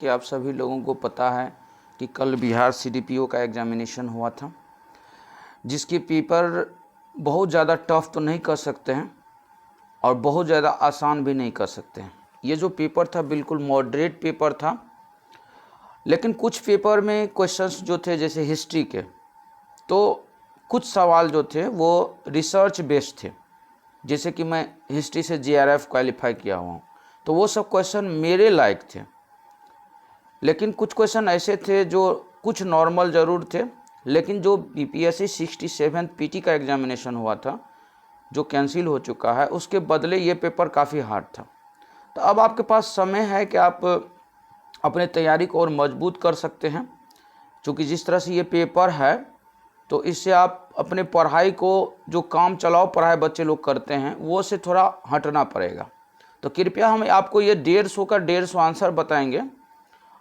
कि आप सभी लोगों को पता है कि कल बिहार सीडीपीओ का एग्जामिनेशन हुआ था, जिसके पेपर बहुत ज़्यादा टफ तो नहीं कर सकते हैं और बहुत ज़्यादा आसान भी नहीं कर सकते हैं। ये जो पेपर था बिल्कुल मॉडरेट पेपर था, लेकिन कुछ पेपर में क्वेश्चंस जो थे जैसे हिस्ट्री के, तो कुछ सवाल जो थे वो रिसर्च बेस्ड थे। जैसे कि मैं हिस्ट्री से जेआरएफ क्वालिफाई किया हुआ हूँ, तो वो सब क्वेश्चन मेरे लायक थे। लेकिन कुछ क्वेश्चन ऐसे थे जो कुछ नॉर्मल ज़रूर थे, लेकिन जो बीपीएससी 67 पीटी का एग्जामिनेशन हुआ था जो कैंसिल हो चुका है, उसके बदले ये पेपर काफ़ी हार्ड था। तो अब आपके पास समय है कि आप अपने तैयारी को और मजबूत कर सकते हैं, क्योंकि जिस तरह से ये पेपर है तो इससे आप अपने पढ़ाई को, जो काम चलाओ पढ़ाई बच्चे लोग करते हैं, वो से थोड़ा हटना पड़ेगा। तो कृपया हम आपको ये 150 का 150 आंसर बताएंगे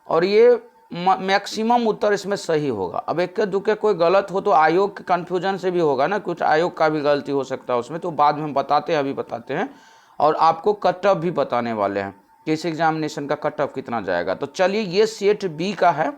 और ये मैक्सिमम उत्तर इसमें सही होगा। अब इक्के दुक्के कोई गलत हो तो आयोग के कन्फ्यूजन से भी होगा ना, कुछ आयोग का भी गलती हो सकता है उसमें, तो बाद में हम बताते हैं, अभी बताते हैं। और आपको कट ऑफ भी बताने वाले हैं कि इस एग्जामिनेशन का कट ऑफ कितना जाएगा। तो चलिए, ये सेट बी का है,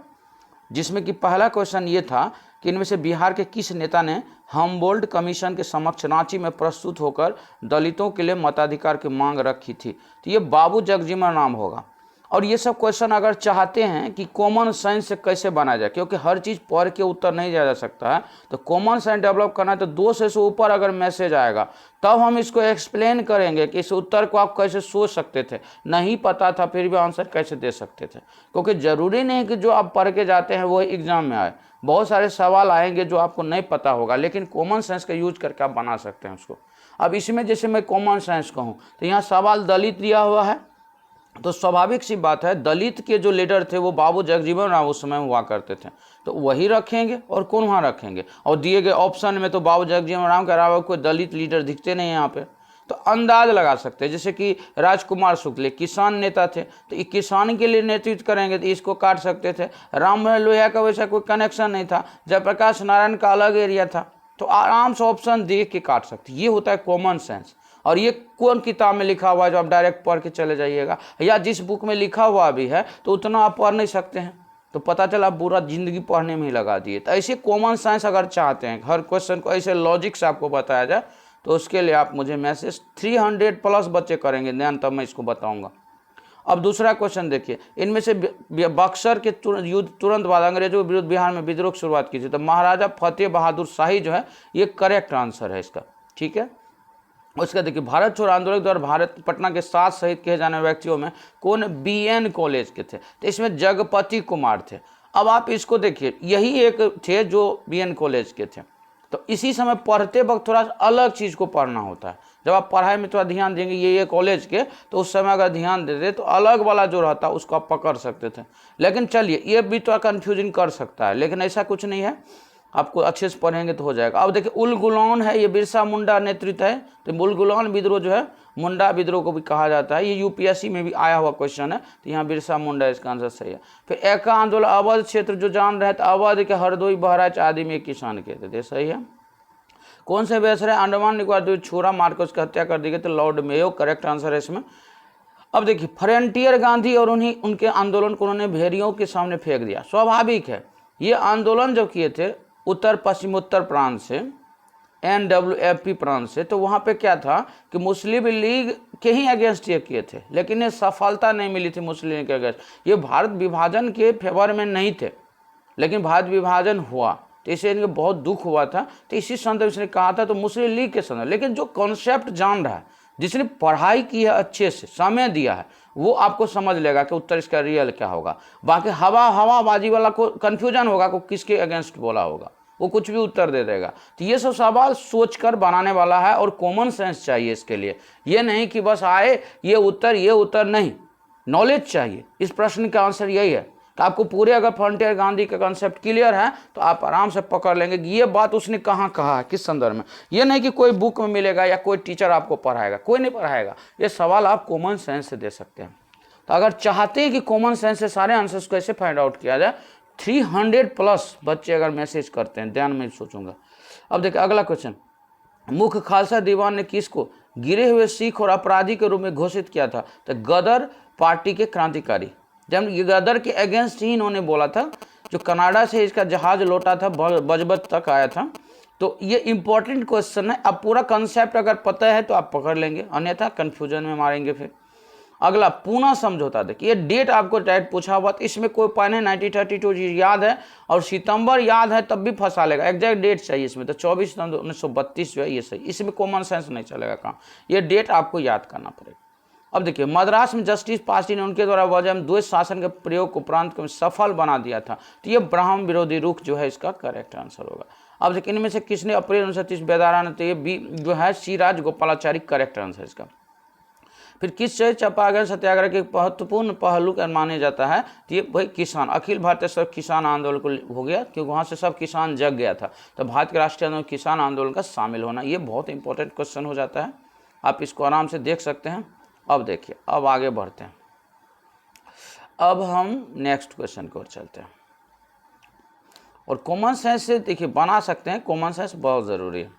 जिसमें कि पहला क्वेश्चन ये था कि इनमें से बिहार के किस नेता ने हम्बोल्ट कमीशन के समक्ष रांची में प्रस्तुत होकर दलितों के लिए मताधिकार की मांग रखी थी। तो ये बाबू जगजीवन राम होगा। और ये सब क्वेश्चन अगर चाहते हैं कि कॉमन सेंस से कैसे बना जाए, क्योंकि हर चीज़ पढ़ के उत्तर नहीं दिया जा सकता है, तो कॉमन सेंस डेवलप करना है। तो 200 से ऊपर अगर मैसेज आएगा तब हम इसको एक्सप्लेन करेंगे कि इस उत्तर को आप कैसे सोच सकते थे, नहीं पता था फिर भी आंसर कैसे दे सकते थे। क्योंकि ज़रूरी नहीं कि जो आप पढ़ के जाते हैं वो एग्जाम में आए, बहुत सारे सवाल आएंगे जो आपको नहीं पता होगा, लेकिन कॉमन सेंस का यूज करके आप बना सकते हैं उसको। अब इसमें जैसे मैं कॉमन सेंस कहूँ तो यहाँ सवाल दलित दिया हुआ है, तो स्वाभाविक सी बात है दलित के जो लीडर थे वो बाबू जगजीवन राम उस समय हुआ करते थे, तो वही रखेंगे और कौन वहाँ रखेंगे। और दिए गए ऑप्शन में तो बाबू जगजीवन राम के अलावा कोई दलित लीडर दिखते नहीं हैं यहाँ पे। तो अंदाज लगा सकते हैं, जैसे कि राजकुमार शुक्ल किसान नेता थे, तो ये किसान के लिए नेतृत्व करेंगे तो इसको काट सकते थे। राममोहन लोहिया का वैसा कोई कनेक्शन नहीं था, जयप्रकाश नारायण का अलग एरिया था, तो आराम से ऑप्शन देख के काट सकते। ये होता है कॉमन सेंस। और ये कौन किताब में लिखा हुआ है जो आप डायरेक्ट पढ़ के चले जाइएगा, या जिस बुक में लिखा हुआ भी है तो उतना आप पढ़ नहीं सकते हैं, तो पता चला आप पूरा जिंदगी पढ़ने में ही लगा दिए। तो ऐसे कॉमन साइंस अगर चाहते हैं हर क्वेश्चन को ऐसे लॉजिक से आपको बताया जाए, तो उसके लिए आप मुझे मैसेज 300 प्लस बच्चे करेंगे ध्यान, तब मैं इसको बताऊंगा। अब दूसरा क्वेश्चन देखिए, इनमें से बक्सर के युद्ध तुरंत बाद अंग्रेजों के विरुद्ध बिहार में विद्रोह की शुरुआत की थी, तो महाराजा फतेह बहादुर शाही जो है ये करेक्ट आंसर है इसका, ठीक है। उसका देखिए, भारत छोड़ो आंदोलन के दौरान भारत पटना के 7 शहीद कहे जाने वाले व्यक्तियों में कौन बीएन कॉलेज के थे, तो इसमें जगपति कुमार थे। अब आप इसको देखिए, यही एक थे जो बीएन कॉलेज के थे। तो इसी समय पढ़ते वक्त थोड़ा अलग चीज़ को पढ़ना होता है। जब आप पढ़ाई में थोड़ा ध्यान देंगे ये कॉलेज के, तो उस समय अगर ध्यान देते तो अलग वाला जो रहता उसको आप पकड़ सकते थे। लेकिन चलिए, ये भी थोड़ा कन्फ्यूजन कर सकता है, लेकिन ऐसा कुछ नहीं है, आपको अच्छे से पढ़ेंगे तो हो जाएगा। अब देखिए, उल गुलान है, ये बिरसा मुंडा नेतृत्व है, तो उल गुलान विद्रोह जो है मुंडा विद्रोह को भी कहा जाता है, ये यूपीएससी में भी आया हुआ क्वेश्चन है, तो यहाँ बिरसा मुंडा इसका आंसर सही है। फिर एका आंदोलन अवध क्षेत्र जो जान रहे थे, अवध के हरदोई बहराइच आदि में किसान के थे, सही है। कौन से बेसरे अंडमान निकोबार द्वीप छोरा मार कर उसकी हत्या कर दी गई, तो लॉर्ड मेयो करेक्ट आंसर है इसमें। अब देखिए, फ्रंटियर गांधी और उनके आंदोलन को उन्होंने भेड़ियों के सामने फेंक दिया। स्वाभाविक है, ये आंदोलन जब किए थे उत्तर पश्चिमोत्तर प्रांत से, NWFP प्रांत से, तो वहाँ पे क्या था कि मुस्लिम लीग के ही अगेंस्ट ये किए थे, लेकिन ये सफलता नहीं मिली थी मुस्लिम लीग के अगेंस्ट। ये भारत विभाजन के फेवर में नहीं थे, लेकिन भारत विभाजन हुआ तो इसे इनको बहुत दुख हुआ था, तो इसी संदर्भ से कहा था, तो मुस्लिम लीग के संदर्भ। लेकिन जो कॉन्सेप्ट जान रहा है, जिसने पढ़ाई की है, अच्छे से समय दिया है, वो आपको समझ लेगा कि उत्तर इसका रियल क्या होगा। बाकी हवाबाजी वाला को कन्फ्यूजन होगा को किसके अगेंस्ट बोला होगा, वो कुछ भी उत्तर दे देगा। तो ये सब सवाल सोचकर बनाने वाला है और कॉमन सेंस चाहिए इसके लिए। ये नहीं कि बस आए ये उत्तर नहीं, नॉलेज चाहिए। इस प्रश्न का आंसर यही है कि आपको पूरे, अगर फ्रंटियर गांधी का कॉन्सेप्ट क्लियर है तो आप आराम से पकड़ लेंगे कि ये बात उसने कहाँ कहा है, किस संदर्भ में। ये नहीं कि कोई बुक में मिलेगा या कोई टीचर आपको पढ़ाएगा, कोई नहीं पढ़ाएगा। ये सवाल आप कॉमन सेंस से दे सकते हैं। तो अगर चाहते हैं कि कॉमन सेंस से सारे आंसर्स को कैसे फाइंड आउट किया जाए, 300 प्लस बच्चे अगर मैसेज करते हैं, ध्यान में सोचूंगा। अब देखिए अगला क्वेश्चन, मुख्य खालसा दीवान ने किसको गिरे हुए सिख और अपराधी के रूप में घोषित किया था, तो गदर पार्टी के क्रांतिकारी। जब गदर के अगेंस्ट ही इन्होंने बोला था, जो कनाडा से इसका जहाज लौटा था बजबत तक आया था। तो ये इंपॉर्टेंट क्वेश्चन है, अब पूरा कंसेप्ट अगर पता है तो आप पकड़ लेंगे, अन्यथा कंफ्यूजन में मारेंगे फिर। अगला पूना समझौता, देखिए डेट आपको डायरेक्ट पूछा हुआ, तो इसमें कोई पानी 1932 याद है और सितंबर याद है तब भी फंसा लेगा, एग्जैक्ट डेट चाहिए इसमें, तो 24 सितंबर 1932 जो है ये सही, इसमें कॉमन सेंस नहीं चलेगा काम, ये डेट आपको याद करना पड़ेगा। अब देखिए मद्रास में जस्टिस पार्टी ने उनके द्वारा वजह में द्वैत शासन के प्रयोग को प्रांत को सफल बना दिया था, तो ये ब्राह्मण विरोधी रुख जो है इसका करेक्ट आंसर होगा। अब देखिए इनमें से किसने अप्रैल 1930 बेदारा ने, तो ये बी जो है सी राज गोपालाचारी करेक्ट आंसर इसका। फिर किस शहीद चंपारण सत्याग्रह के महत्वपूर्ण पहलू का माने जाता है, तो ये भाई किसान, अखिल भारतीय सब किसान आंदोलन को हो गया, क्योंकि वहाँ से सब किसान जग गया था, तो भारत के राष्ट्रीय आंदोलन किसान आंदोलन का शामिल होना, ये बहुत इंपॉर्टेंट क्वेश्चन हो जाता है, आप इसको आराम से देख सकते हैं। अब देखिए अब आगे बढ़ते हैं, अब हम नेक्स्ट क्वेश्चन की ओर चलते हैं, और कॉमन सेंस से देखिए बना सकते हैं, कॉमन सेंस बहुत ज़रूरी है।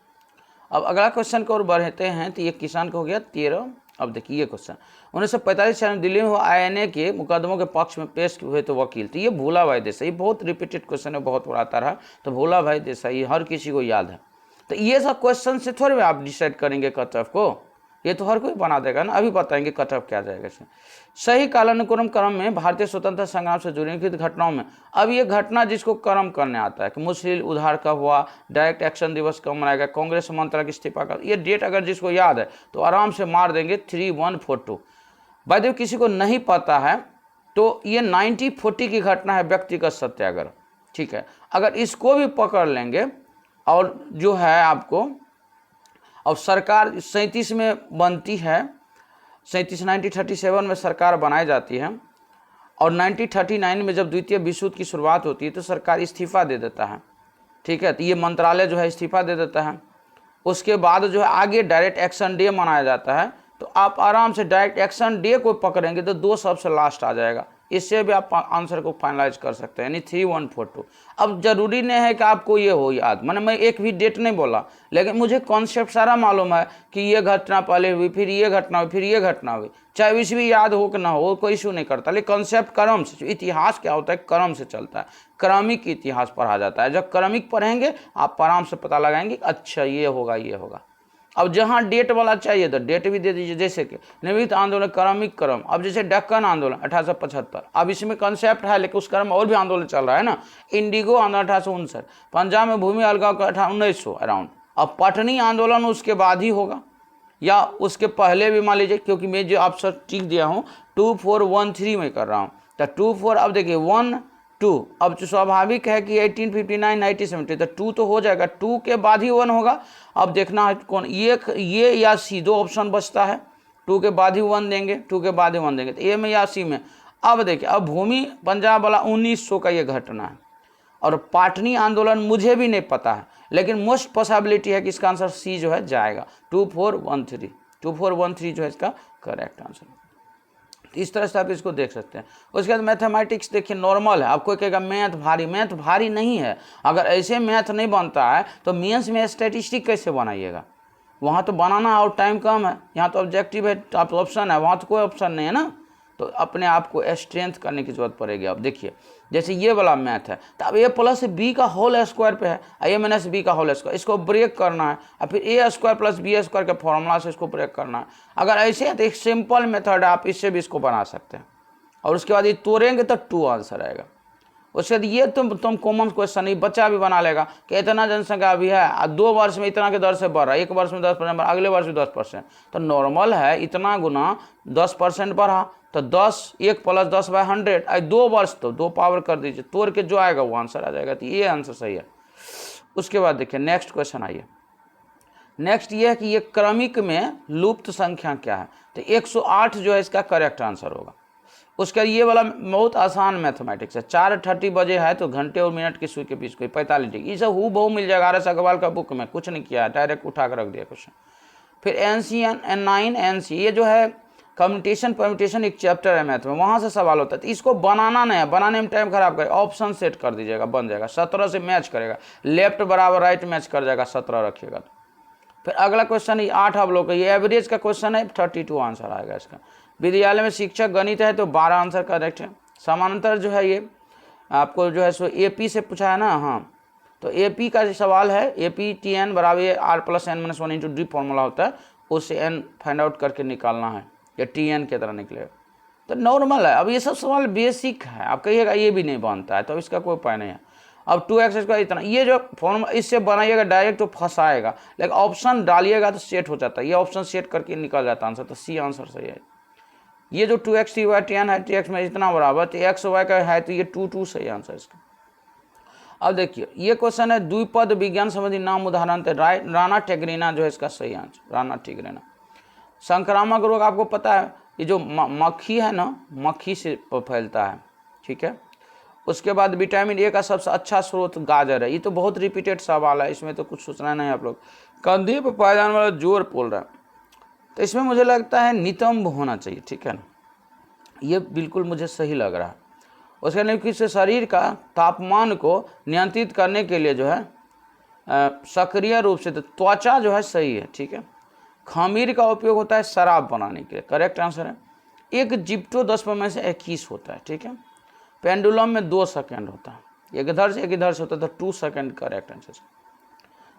अब अगला क्वेश्चन की ओर बढ़ते हैं, तो ये किसान का हो गया 13। अब देखिए ये क्वेश्चन 1945 साल में दिल्ली में INA के मुकदमों के पक्ष में पेश हुए तो वकील, तो ये भोला भाई देसाई, बहुत रिपीटेड क्वेश्चन है, बहुत बड़ा आता रहा, तो भोला भाई देसाई हर किसी को याद है। तो ये सब क्वेश्चन से थोड़ी आप डिसाइड करेंगे कट ऑफ को, ये तो हर कोई बना देगा ना, अभी बताएंगे कट ऑफ क्या जाएगा इसमें। सही कालानुक्रम क्रम में भारतीय स्वतंत्रता संग्राम से जुड़ी घटनाओं में, अब ये घटना जिसको क्रम करने आता है कि मुस्लिम उधार कब हुआ, डायरेक्ट एक्शन दिवस कब मनाया गया, कांग्रेस मंत्रा इस्तीफा का, ये डेट अगर जिसको याद है तो आराम से मार देंगे 3142। भाई देखो किसी को नहीं पता है तो ये 1940 की घटना है, व्यक्तिगत सत्याग्रह, ठीक है, अगर इसको भी पकड़ लेंगे और जो है आपको, अब सरकार 37 में बनती है, 1937 में सरकार बनाई जाती है, और 1939 में जब द्वितीय विश्व युद्ध की शुरुआत होती है तो सरकार इस्तीफा दे देता है, ठीक है, तो ये मंत्रालय जो है इस्तीफा दे देता है। उसके बाद जो है आगे डायरेक्ट एक्शन डे मनाया जाता है, तो आप आराम से डायरेक्ट एक्शन डे को पकड़ेंगे तो 2 सबसे लास्ट आ जाएगा, इससे भी आप आंसर को फाइनलाइज कर सकते हैं, यानी 3142। अब जरूरी नहीं है कि आपको ये हो याद, मैंने मैं एक भी डेट नहीं बोला, लेकिन मुझे कॉन्सेप्ट सारा मालूम है कि ये घटना पहले हुई, फिर ये घटना हुई, फिर ये घटना हुई, चाहे विश्व भी याद हो कि ना हो, कोई इशू नहीं करता, लेकिन कॉन्सेप्ट क्रम से, इतिहास क्या होता है क्रम से चलता है, क्रमिक इतिहास पढ़ा जाता है, जब क्रमिक पढ़ेंगे आप आराम से पता लगाएंगे अच्छा ये होगा ये होगा। अब जहाँ डेट वाला चाहिए तो डेट भी दे दीजिए, जैसे कि निवृत्त आंदोलन क्रमिक क्रम, अब जैसे डेक्कन आंदोलन 1875, अब इसमें कंसेप्ट है लेकिन उस क्रम में और भी आंदोलन चल रहा है ना, इंडिगो आंदोलन 1859, पंजाब में भूमि अलगाव का 1900 अराउंड, अब पटनी आंदोलन उसके बाद ही होगा या उसके पहले भी मान लीजिए, क्योंकि मैं जो आप सब टिक दिया हूँ 2413 में कर रहा हूँ, तो 24 अब देखिए 1 2, अब जो स्वाभाविक है कि 1859 1970, तो 2 तो हो जाएगा, 2 के बाद ही 1 होगा। अब देखना है कौन ये या सी, 2 ऑप्शन बचता है, 2 के बाद ही 1 देंगे, 2 के बाद ही 1 देंगे, तो ए में या सी में। अब देखिए अब भूमि पंजाब वाला 1900 का ये घटना है, और पाटनी आंदोलन मुझे भी नहीं पता है, लेकिन मोस्ट पॉसिबिलिटी है कि इसका आंसर सी जो है जाएगा, 2413 जो है इसका करेक्ट आंसर। इस तरह से आप इसको देख सकते हैं। उसके बाद मैथमेटिक्स देखिए नॉर्मल है, आपको कहेगा मैथ भारी नहीं है, अगर ऐसे मैथ नहीं बनता है तो मेंस में स्टैटिस्टिक कैसे बनाइएगा, वहाँ तो बनाना और टाइम कम है, यहाँ तो ऑब्जेक्टिव है, आप ऑप्शन है, वहाँ तो कोई ऑप्शन नहीं है ना, तो अपने आप को स्ट्रेंथ करने की जरूरत पड़ेगी। अब देखिए जैसे ये वाला मैथ है, तो अब ए प्लस बी का होल स्क्वायर पे है, ए माइनस बी का होल स्क्वायर, इसको ब्रेक करना है, और फिर ए स्क्वायर प्लस बी स्क्वायर के फॉर्मूला से इसको ब्रेक करना है। अगर ऐसे है तो एक सिंपल मेथड है, आप इससे भी इसको बना सकते हैं, और उसके बाद ये तोड़ेंगे तो 2 आंसर आएगा। उसके बाद ये तुम कॉमन क्वेश्चन ही बच्चा भी बना लेगा कि इतना जनसंख्या अभी है, 2 वर्ष में इतना के दर से बढ़ रहा है, 1 वर्ष में 10%, अगले वर्ष में 10%, तो नॉर्मल है इतना गुना 10% बढ़ा, तो 10 1 + 10/100, 2 वर्ष तो 2 पावर कर दीजिए, तोड़ के जो आएगा वो आंसर आ जाएगा, तो ये आंसर सही है। उसके बाद देखिए नेक्स्ट क्वेश्चन आइए, नेक्स्ट ये है कि ये क्रमिक में लुप्त संख्या क्या है, तो 108 जो है इसका करेक्ट आंसर होगा। उसका ये वाला बहुत आसान मैथमेटिक्स है, 4:30 बजे है तो घंटे और मिनट की सुई के बीच कोई 45 डिग्री, ये सब हूबहू मिल जाएगा RS अग्रवाल का बुक में, कुछ नहीं किया है, डायरेक्ट उठा कर रख दिया क्वेश्चन। फिर NC NC ये जो है कम्यूटेशन परम्यूटेशन एक चैप्टर है मैथ में, वहाँ से सवाल होता है, तो इसको बनाना नहीं है, बनाने में टाइम खराब करेगा, ऑप्शन सेट कर दीजिएगा, बन जाएगा, 17 से मैच करेगा, लेफ्ट बराबर राइट मैच कर जाएगा, 17 रखिएगा। फिर अगला क्वेश्चन है 8 आप लोग का, ये एवरेज का क्वेश्चन है, 32 आंसर आएगा इसका। विद्यालय में शिक्षक गणित है तो 12 आंसर करेक्ट है। समानांतर जो है ये आपको जो है सो AP से पूछा है ना। हाँ, तो AP का जो सवाल है AP/TN बराबर R+n-1 इंटू डी फॉर्मूला होता है, उससे n फाइंड आउट करके निकालना है, या TN की तरह निकलेगा। तो नॉर्मल है। अब ये सब सवाल बेसिक है, आप कहिएगा ये भी नहीं बनता है तो इसका कोई उपाय नहीं है। अब 2x का इतना, ये जो फॉर्मूला इससे बनाइएगा डायरेक्ट तो फंसाएगा, लेकिन ऑप्शन डालिएगा तो सेट हो जाता है। ये ऑप्शन सेट करके निकल जाता है आंसर, तो C आंसर सही है। ये जो 2x y tan है TX में इतना बराबर, तो x y का है तो ये 2 सही आंसर इसका। अब देखिए ये क्वेश्चन है द्विपद विज्ञान संबंधी नाम उदाहरण थे। राना टेगरीना जो है इसका सही आंसर, राना टेगरीना। संक्रामक रोग आपको पता है, ये जो मक्खी है ना, मक्खी से फैलता है, ठीक है। उसके बाद विटामिन ए का सबसे अच्छा स्रोत गाजर है। ये तो बहुत रिपीटेड सवाल है, इसमें तो कुछ सोचना नहीं आप लोग। कंधे पर पाया जाने वाला जोर बोल रहा है, तो इसमें मुझे लगता है नितंब होना चाहिए, ठीक है ना, ये बिल्कुल मुझे सही लग रहा है। उसके लिए से शरीर का तापमान को नियंत्रित करने के लिए जो है सक्रिय रूप से, तो त्वचा जो है सही है, ठीक है। खमीर का उपयोग होता है शराब बनाने के लिए, करेक्ट आंसर है। एक जिप्टो 10 में से 21 होता है, ठीक है। पेंडुलम में 2 सेकंड होता है, एक इधर से एक इधर से होता है, तो 2 सेकंड करेक्ट आंसर।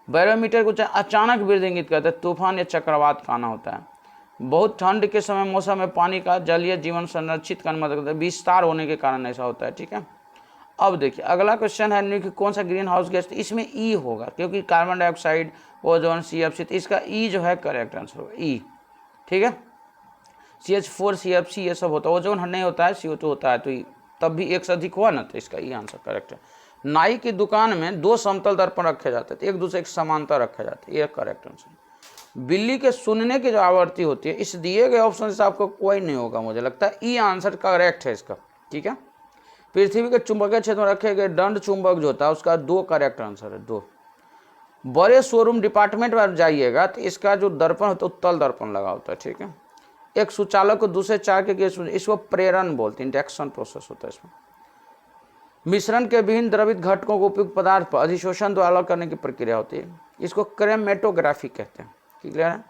बैरोमीटर को अचानक वृद्धि इंगित करता है, तूफान या चक्रवात का आना होता है। बहुत ठंड के समय मौसम में पानी का जलीय जीवन संरक्षित करने में मदद करता है, विस्तार होने के कारण ऐसा होता है, ठीक है। अब देखिए अगला क्वेश्चन है कि कौन सा ग्रीन हाउस गैस, इसमें ई होगा क्योंकि कार्बन डाइऑक्साइड, ओजोन, CFC, तो इसका ई जो है करेक्ट आंसर होगा, ई, ठीक है। CH4 CFC ये सब होता है, ओजोन नहीं होता है, CO2 होता है, तो तब भी एक से अधिक हुआ ना, तो इसका ई आंसर करेक्ट है। नाई की दुकान में 2 समतल दर्पण रखे जाते हैं, एक दूसरे के समांतर रखे जाते हैं, ये करेक्ट आंसर। बिल्ली के सुनने की जो आवृत्ति होती है, इस दिए गए ऑप्शन से आपको कोई नहीं होगा, मुझे लगता है ई आंसर करेक्ट है इसका, ठीक है। पृथ्वी के चुंबकीय क्षेत्र में रखे गए दंड चुंबक जो होता है उसका 2 करेक्ट आंसर है, 2। बड़े शोरूम डिपार्टमेंट में जाइएगा तो इसका जो दर्पण होता है उत्तल दर्पण लगा होता है, ठीक है। एक सुचालक को दूसरे चालक के इसको प्रेरण बोलते हैं, इंडक्शन प्रोसेस होता है इसमें। मिश्रण के विभिन्न द्रवित घटकों को उपयुक्त पदार्थ पर अधिशोषण द्वारा अलग करने की प्रक्रिया होती है, इसको क्रेमेटोग्राफी कहते हैं, क्लियर है।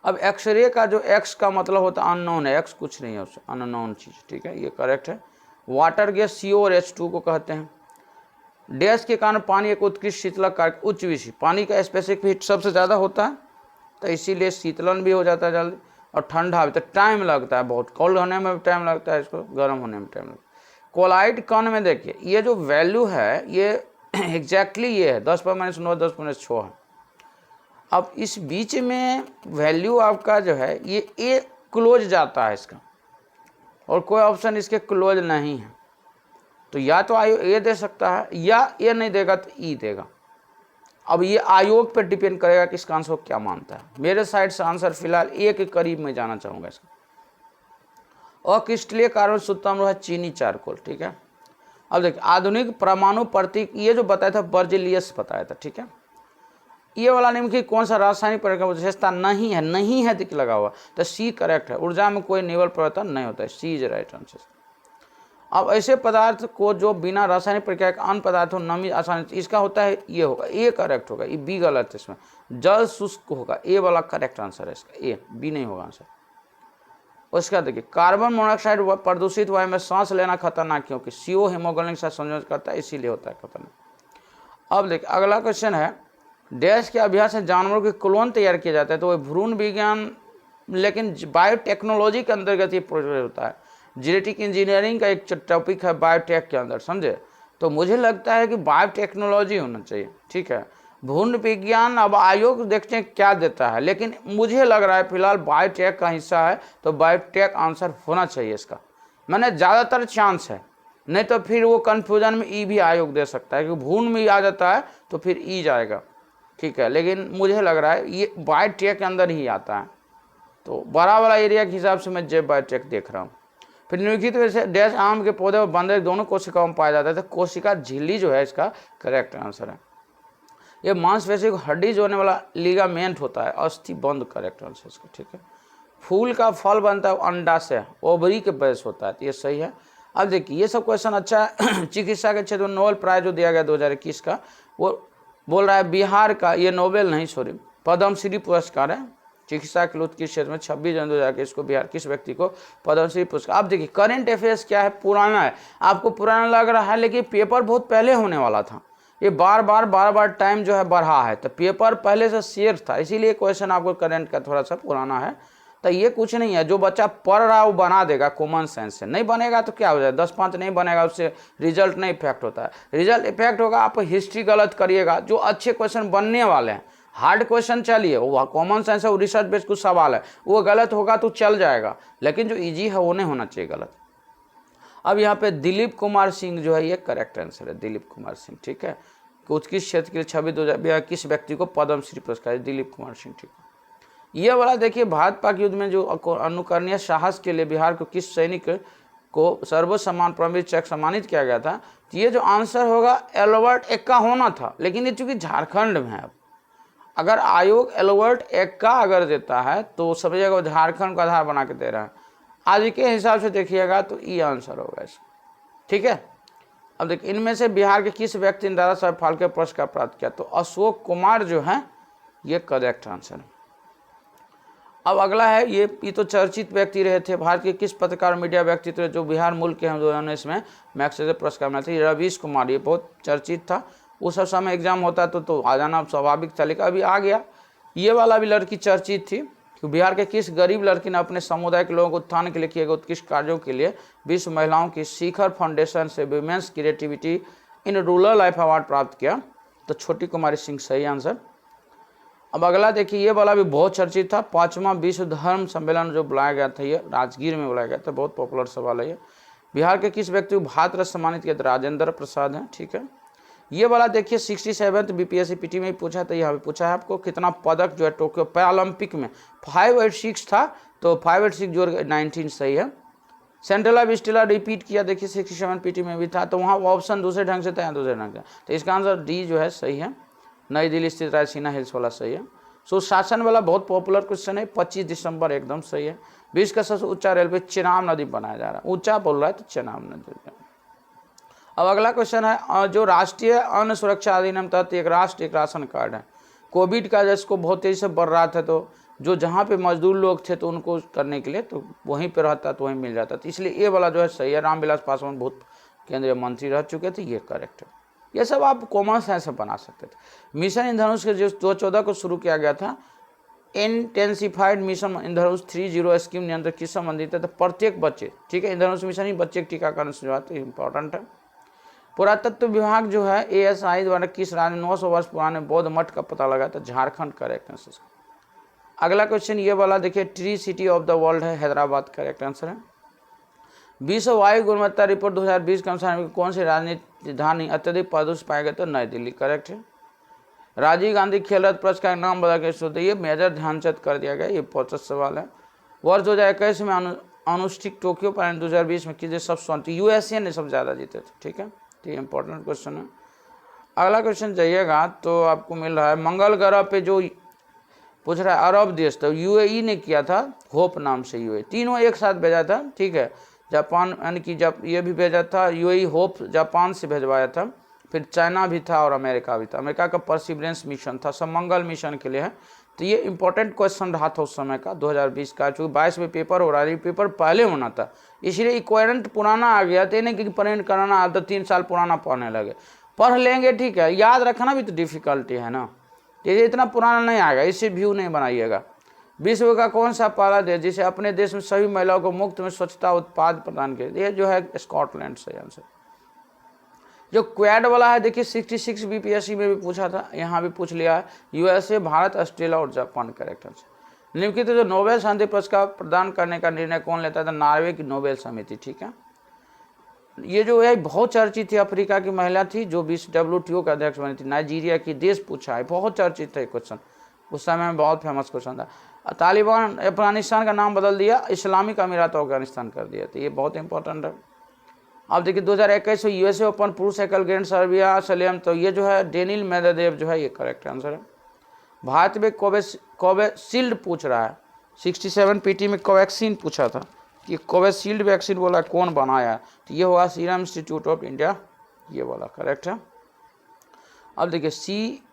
अब एक्सरे का जो एक्स का मतलब होता है अननोन है, एक्स कुछ नहीं है उससे, अननोन चीज, ठीक है, ये करेक्ट है। वाटर गैस CO और H2 को कहते हैं। डैश के कारण पानी एक उत्कृष्ट शीतलक कारक, उच्च विषय, पानी का स्पेसिफिक हीट सबसे ज़्यादा होता है, तो इसीलिए शीतलन भी हो जाता है जल्दी, और ठंडा भी, तो टाइम लगता है बहुत, कोल्ड होने में भी टाइम लगता है, इसको गर्म होने में टाइम लगता है। कोलाइड कण में देखिए ये जो वैल्यू है ये एग्जैक्टली ये है 10⁻⁹ 10⁻6 है। अब इस बीच में वैल्यू आपका जो है ये ए क्लोज जाता है इसका, और कोई ऑप्शन इसके क्लोज नहीं है, तो या तो आयोग ए दे सकता है, या ए नहीं देगा तो ई देगा। अब ये आयोग पर डिपेंड करेगा कि इसका आंसर क्या मानता है। मेरे साइड से आंसर फिलहाल ए के करीब में जाना चाहूँगा इसका। अक्रिस्टलीय कार्बन सूत्रम है चीनी चारकोल, ठीक है। अब देखिए आधुनिक परमाणु प्रतीक, ये जो बताया था बर्जिलियस बताया था, ठीक है। ये वाला निम्न की कौन सा रासायनिक परिवर्तन विशेषता नहीं है, नहीं है दिख लगा हुआ, तो C करेक्ट है। ऊर्जा में कोई निवल परिवर्तन नहीं होता है, C इज राइट आंसर। अब ऐसे पदार्थ को जो बिना रासायनिक प्रक्रिया के अन्य पदार्थों नमी आसानी, इसका होता है ये होगा, ए करेक्ट होगा, ये बी गलत है इसमें। जल शुष्क होगा, ए वाला करेक्ट आंसर है इसका, ए, बी नहीं होगा आंसर। उसका देखिए कार्बन मोनोऑक्साइड प्रदूषित वायु में सांस लेना खतरनाक क्योंकि CO हीमोग्लोबिन के साथ संयोजन करता है, इसीलिए होता है खतरनाक। अब देखिए अगला क्वेश्चन है, डैश के अभ्यास से जानवरों के क्लोन तैयार किए जाते हैं, तो वह भ्रूण विज्ञान, लेकिन बायोटेक्नोलॉजी के अंतर्गत ये प्रोसेस होता है। जेनेटिक इंजीनियरिंग का एक टॉपिक है बायोटेक के अंदर, समझे, तो मुझे लगता है कि बायोटेक्नोलॉजी होना चाहिए, ठीक है। भ्रूण विज्ञान अब आयोग देखते हैं क्या देता है, लेकिन मुझे लग रहा है फिलहाल बायोटेक का हिस्सा है, तो बायोटेक आंसर होना चाहिए इसका, मैंने ज़्यादातर चांस है, नहीं तो फिर वो कन्फ्यूजन में ई भी आयोग दे सकता है, क्योंकि भ्रूण में आ जाता है तो फिर ई जाएगा, ठीक है। लेकिन मुझे लग रहा है ये बायोटेक के अंदर ही आता है, तो बड़ा वाला एरिया के हिसाब से मैं जैव बायोटेक देख रहा हूँ। फिर निम्नलिखित में से डैश आम के पौधे और बंदर दोनों कोशिकाओं में पाया जाता है, तो कोशिका झिल्ली जो है इसका करेक्ट आंसर है। ये मांसपेशी को हड्डी जोड़ने वाला लिगामेंट होता है, अस्थि बंद करेक्ट आंसर इसका, ठीक है। फूल का फल बनता है अंडा से, ओवरी के बेस होता है, तो ये सही है। अब देखिए ये सब क्वेश्चन अच्छा है। चिकित्सा के क्षेत्र में नोबेल प्राइज जो दिया गया 2021 का, वो बोल रहा है बिहार का, ये नोबेल नहीं सॉरी पद्मश्री पुरस्कार है, चिकित्सा के उत्कृष्ट क्षेत्र में 26 जनवरी 2021 को बिहार किस व्यक्ति को पद्मश्री पुरस्कार। अब देखिए करंट अफेयर्स क्या है, पुराना है, आपको पुराना लग रहा है लेकिन पेपर बहुत पहले होने वाला था, ये बार बार टाइम जो है बढ़ा है, तो पेपर पहले से शेयर था, इसीलिए क्वेश्चन आपको करंट का थोड़ा सा पुराना है। तो ये कुछ नहीं है, जो बच्चा पढ़ रहा है वो बना देगा कॉमन सेंस से, नहीं बनेगा तो क्या हो जाए 10-5 नहीं बनेगा, उससे रिजल्ट नहीं इफेक्ट होता है। रिजल्ट इफेक्ट होगा आप हिस्ट्री गलत करिएगा, जो अच्छे क्वेश्चन बनने वाले हैं, हार्ड क्वेश्चन चलिए वो कॉमन सेंस है, वो रिसर्च बेस्ड कुछ सवाल है, वो गलत होगा तो चल जाएगा, लेकिन जो ईजी है वो नहीं होना चाहिए गलत। अब यहाँ पे दिलीप कुमार सिंह जो है ये करेक्ट आंसर है, दिलीप कुमार सिंह, ठीक है। उत्कृष्ट क्षेत्र के लिए 26/2000 किस व्यक्ति को पद्मश्री पुरस्कार, दिलीप कुमार सिंह, ठीक है। ये वाला देखिए भारत पाक युद्ध में जो अनुकरणीय साहस के लिए बिहार को किस सैनिक को सर्वोच्च सम्मान परमवीर चक्र सम्मानित किया गया था, तो ये जो आंसर होगा एल्बर्ट एक्का होना था, लेकिन ये चूंकि झारखंड में है, अब अगर आयोग एल्बर्ट एक्का अगर देता है तो समझिएगा झारखंड का आधार बना के दे रहा है, आज के हिसाब से देखिएगा तो ये आंसर होगा इसका, ठीक है। अब देखिए इनमें से बिहार के किस व्यक्ति ने दादा साहब फाल्के पुरस्कार प्राप्त किया, तो अशोक कुमार जो है ये करेक्ट आंसर है। अब अगला है, ये तो चर्चित व्यक्ति रहे थे, भारत के किस पत्रकार मीडिया व्यक्तित्व जो बिहार मूल के हैं 2019 में मैग्सेसे पुरस्कार मिला था, रवीश कुमार, ये बहुत चर्चित था, उस समय एग्जाम होता तो आ जाना स्वाभाविक था, लेकिन अभी आ गया। ये वाला भी लड़की चर्चित थी कि बिहार के किस गरीब लड़की ने अपने समुदाय के लोगों को उत्थान के लिए किए गए उत्कृष्ट कार्यों के लिए विश्व महिलाओं की शिखर फाउंडेशन से women's creativity in rural life award प्राप्त किया, तो छोटी कुमारी सिंह सही आंसर। अब अगला देखिए, ये वाला भी बहुत चर्चित था, 5वां विश्व धर्म सम्मेलन जो बुलाया गया था, ये राजगीर में बुलाया गया था, बहुत पॉपुलर सवाल है ये। बिहार के किस व्यक्ति को भारत रत्न सम्मानित किया, राजेंद्र प्रसाद हैं, ठीक है। ये वाला देखिए 67th बीपीएससी पीटी में पूछा था, यहाँ भी पूछा है आपको कितना पदक जो है टोक्यो पैरालंपिक में 5 और 6 था, तो 5 और 6 जोड़ 19 सही है। सेंट्रल ऑफ स्टेला रिपीट किया, देखिए 67 पीटी में भी था, तो वहाँ ऑप्शन दूसरे ढंग से था, यहाँ दूसरे ढंग से, तो इसका आंसर डी जो है सही है, नई दिल्ली स्थित रायसीना हिल्स वाला सही है। सुशासन वाला बहुत पॉपुलर क्वेश्चन है, 25 दिसंबर एकदम सही है। विश्व का सबसे ऊंचा रेलवे चेनाब नदी बनाया जा रहा है, ऊंचा बोल रहा है तो चेनाब नदी। अब अगला क्वेश्चन है, जो राष्ट्रीय अन्न सुरक्षा अधिनियम तहत एक राष्ट्र एक राशन कार्ड है, कोविड का जिसको बहुत तेजी से बढ़ रहा था, तो जो जहाँ पे मजदूर लोग थे तो उनको करने के लिए तो वहीं पे रहता तो वहीं मिल जाता, तो इसलिए ये वाला जो है सही है। रामविलास पासवान भूत केंद्रीय मंत्री रह चुके थे, ये करेक्ट है। ये सब आप कॉमन सेंस से बना सकते थे। मिशन इंद्रधनुष के जो 2014 को शुरू किया गया था, इंटेंसिफाइड मिशन इंद्रधनुष 30 स्कीम नियंत्रण किस संबंधित है, तो प्रत्येक बच्चे, ठीक है, इंद्रधनुष मिशन ही बच्चे के टीकाकरण से शुरुआत इंपॉर्टेंट है। पुरातत्व विभाग जो है ASI द्वारा किस राज्य में 900 वर्ष पुराने बौद्ध मठ का पता लगा, तो झारखंड करेक्ट आंसर। अगला क्वेश्चन ये वाला देखिए, tree city of the world है हैदराबाद, करेक्ट आंसर है। विश्व वायु गुणवत्ता रिपोर्ट 2020 के अनुसार कौन सी राजधानी अत्यधिक प्रदूषित पाया गया, तो नई दिल्ली, करेक्ट है। राजीव गांधी खेल रत्न पुरस्कार का नाम बदल के ये मेजर ध्यानचंद कर दिया गया, ये 50 सवाल है। वर्ष 2021 में अनुष्ठित टोक्यो पैरालंपिक 2020 में किसे सब स्वर्ण, USA ने सब ज़्यादा जीते थे, ठीक है, तो ये इंपॉर्टेंट क्वेश्चन है। अगला क्वेश्चन जाइएगा तो आपको मिल रहा है, मंगल ग्रह पे जो पूछ रहा है अरब देश, तो UAE ने किया था, होप नाम से UAE, तीनों एक साथ भेजा था, ठीक है। जापान यानी कि जब ये भी भेजा था UAE, होप जापान से भेजवाया था, फिर चाइना भी था और अमेरिका भी था। अमेरिका का परसिवरेंस मिशन था, सब मंगल मिशन के लिए है, तो ये इंपॉर्टेंट क्वेश्चन रहा था उस समय का 2020 का, चूँकि 22 में पेपर हो रहा है, पेपर पहले होना था, इसलिए इक्वेरेंट पुराना आ गया, तो नहीं कि प्रिंट कराना तो 3 साल पुराना पढ़ने लगे, पढ़ लेंगे, ठीक है, याद रखना भी तो डिफिकल्टी है ना, ये इतना पुराना नहीं आएगा, इससे व्यू नहीं बनाइएगा। विश्व का कौन सा पहला देश जिसे अपने देश में सभी महिलाओं को मुफ्त में स्वच्छता उत्पाद प्रदान किए, ये जो है स्कॉटलैंड से आंसर। जो क्वाड वाला है देखिए 66 बीपीएससी में भी पूछा था, यहाँ भी पूछ लिया है, USA, भारत, ऑस्ट्रेलिया और जापान, करेक्ट आंसर। निम्नलिखित जो नोबेल शांति पुरस्कार प्रदान करने का निर्णय कौन लेता था, नॉर्वे की नोबेल समिति, ठीक है। ये जो है बहुत चर्चित थी, अफ्रीका की महिला थी जो WTO का अध्यक्ष बनी थी, नाइजीरिया की, देश पूछा है, बहुत चर्चित है क्वेश्चन, उस समय में बहुत फेमस क्वेश्चन था। तालिबान अफगानिस्तान का नाम बदल दिया, इस्लामिक अमीरात अफगानिस्तान कर दिया, तो ये बहुत इंपॉर्टेंट है। अब देखिए 2021 में USA ओपन पुरुष एकल ग्रैंड सर्बिया सलेम, तो ये जो है डेनिल मेदवेदेव जो है, ये करेक्ट आंसर है। भारत में कोविशील्ड पूछ रहा है, 67 पीटी में कोवैक्सीन पूछा था, ये कोविशील्ड वैक्सीन बोला कौन बनाया है, तो ये होगा सीरम इंस्टीट्यूट ऑफ इंडिया, ये वाला करेक्ट है। अब देखिए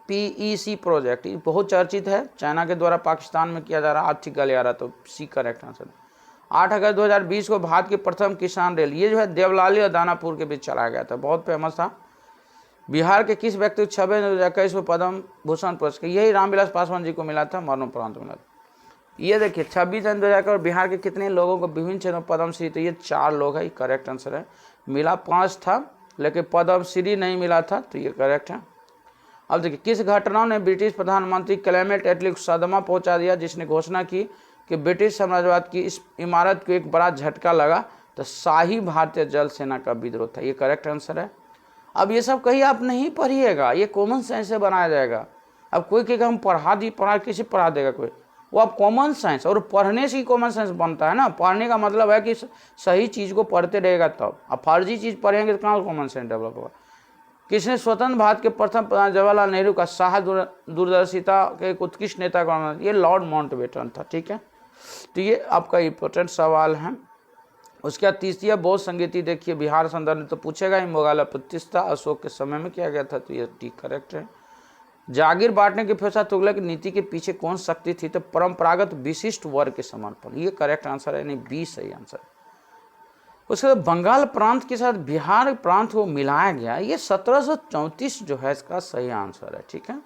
PEC प्रोजेक्ट, ये बहुत चर्चित है, चाइना के द्वारा पाकिस्तान में किया जा रहा आर्थिक गलियारा, तो सी करेक्ट आंसर। 8 अगस्त 2020 को भारत की प्रथम किसान रेल, ये जो है देवलाली और दानापुर के बीच चलाया गया था, बहुत फेमस था। बिहार के किस व्यक्ति को 26 में पद्म भूषण पुरस्कार, यही रामविलास पासवान जी को मिला था, मरणोपरांत मिला था। ये देखिए 26 जनवरी 2021 बिहार के कितने लोगों को विभिन्न क्षेत्रों में पद्मश्री, तो ये 4 लोग है, करेक्ट आंसर है। मिला 5 था लेकिन पद्मश्री नहीं मिला था, तो ये करेक्ट है। अब देखिए किस घटना ने ब्रिटिश प्रधानमंत्री क्लेमेंट एटली को सदमा पहुंचा दिया, जिसने घोषणा की कि ब्रिटिश साम्राज्यवाद की इस इमारत को एक बड़ा झटका लगा, तो शाही भारतीय जल सेना का विद्रोह था, ये करेक्ट आंसर है। अब ये सब कहीं आप नहीं पढ़िएगा, ये कॉमन सेंस से बनाया जाएगा। अब कोई कहेगा हम पढ़ा किसी पढ़ा देगा कोई, वो आप कॉमन साइंस, और पढ़ने से ही कॉमन साइंस बनता है ना। पढ़ने का मतलब है कि सही चीज़ को पढ़ते रहेगा तब, अब फर्जी चीज़ पढ़ेंगे तो कहाँ कॉमन सेंस डेवलप होगा। किसने स्वतंत्र भारत के प्रथम प्रधान जवाहरलाल नेहरू का साह दूरदर्शिता के एक उत्कृष्ट नेता का, ये लॉर्ड माउंटबेटन था, ठीक है। तो ये आपका इंपॉर्टेंट सवाल है। उसके बाद तीसरी बौद्ध संगीति, देखिए बिहार संदर्भ में तो पूछेगा ही, मोगल प्रतिष्ठा अशोक के समय में किया गया था, तो ये ठीक करेक्ट है। जागीर बांटने की फैसला तुगलक नीति के पीछे कौन शक्ति थी, तो परंपरागत विशिष्ट वर्ग के समर्पण, ये करेक्ट आंसर है, यानी 20 सही आंसर। उसके बाद बंगाल प्रांत के साथ बिहार प्रांत को मिलाया गया, ये 1734 जो है इसका सही आंसर है, ठीक है।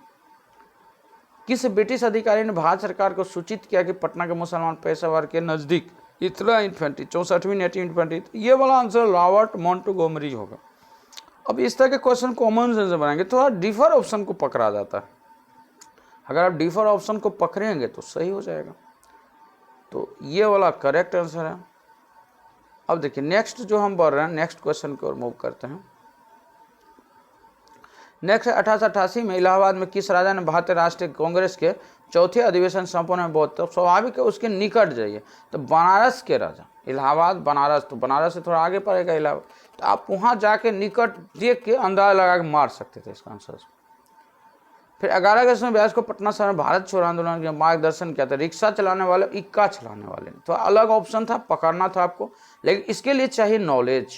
किस ब्रिटिश अधिकारी ने भारत सरकार को सूचित किया कि पटना के मुसलमान पेशेवर के नजदीक इतना इन्फेंट्री 64वीं नेटिव इन्फेंट्री, ये वाला आंसर रॉबर्ट मोंटगोमरी होगा। अब इस तरह के क्वेश्चन कॉमन सेंस से बनाएंगे, थोड़ा डिफर ऑप्शन को पकड़ा जाता है, अगर आप डिफर ऑप्शन को पकड़ेंगे तो सही हो जाएगा, तो ये वाला करेक्ट आंसर है। अब देखिए नेक्स्ट जो हम बढ़ रहे हैं, नेक्स्ट क्वेश्चन की ओर मूव करते हैं। नेक्स्ट 1888 में इलाहाबाद में किस राजा ने भारतीय राष्ट्रीय कांग्रेस के चौथे अधिवेशन संपन्न में बहुत, तो स्वाभाविक है उसके निकट जाइए, तो बनारस के राजा, इलाहाबाद बनारस, तो बनारस से थोड़ा आगे पड़ेगा इलाहाबाद, तो आप वहाँ जाके निकट देख के अंदाजा लगा के मार सकते थे इसका आंसर। फिर 11 अगस्त में व्यास को पटना शहर में भारत छोड़ो आंदोलन के मार्गदर्शन किया था, रिक्शा चलाने वाले, इक्का चलाने वाले, तो अलग ऑप्शन था, पकड़ना था आपको, लेकिन इसके लिए चाहिए नॉलेज,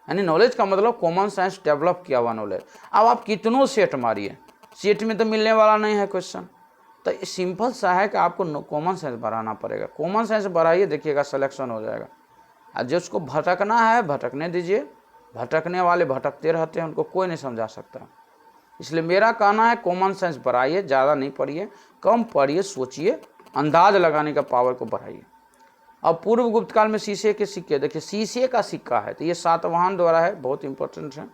यानी नॉलेज का मतलब कॉमन साइंस डेवलप किया हुआ नॉलेज। अब आप कितनों सेट मारिए, सेट में तो मिलने वाला नहीं है क्वेश्चन, तो सिंपल सा है कि आपको कॉमन सेंस बढ़ाना पड़ेगा, कॉमन सेंस बढ़ाइए, देखिएगा सिलेक्शन हो जाएगा। और जिसको भटकना है भटकने दीजिए, भटकने वाले भटकते रहते हैं, उनको कोई नहीं समझा सकता। इसलिए मेरा कहना है कॉमन सेंस बढ़ाइए, ज़्यादा नहीं पढ़िए, कम पढ़िए, सोचिए, अंदाज लगाने का पावर को बढ़ाइए। अब पूर्व गुप्त काल में शीशे के सिक्के, देखिए शीशे का सिक्का है, तो ये सातवाहन द्वारा है, बहुत इंपॉर्टेंट है।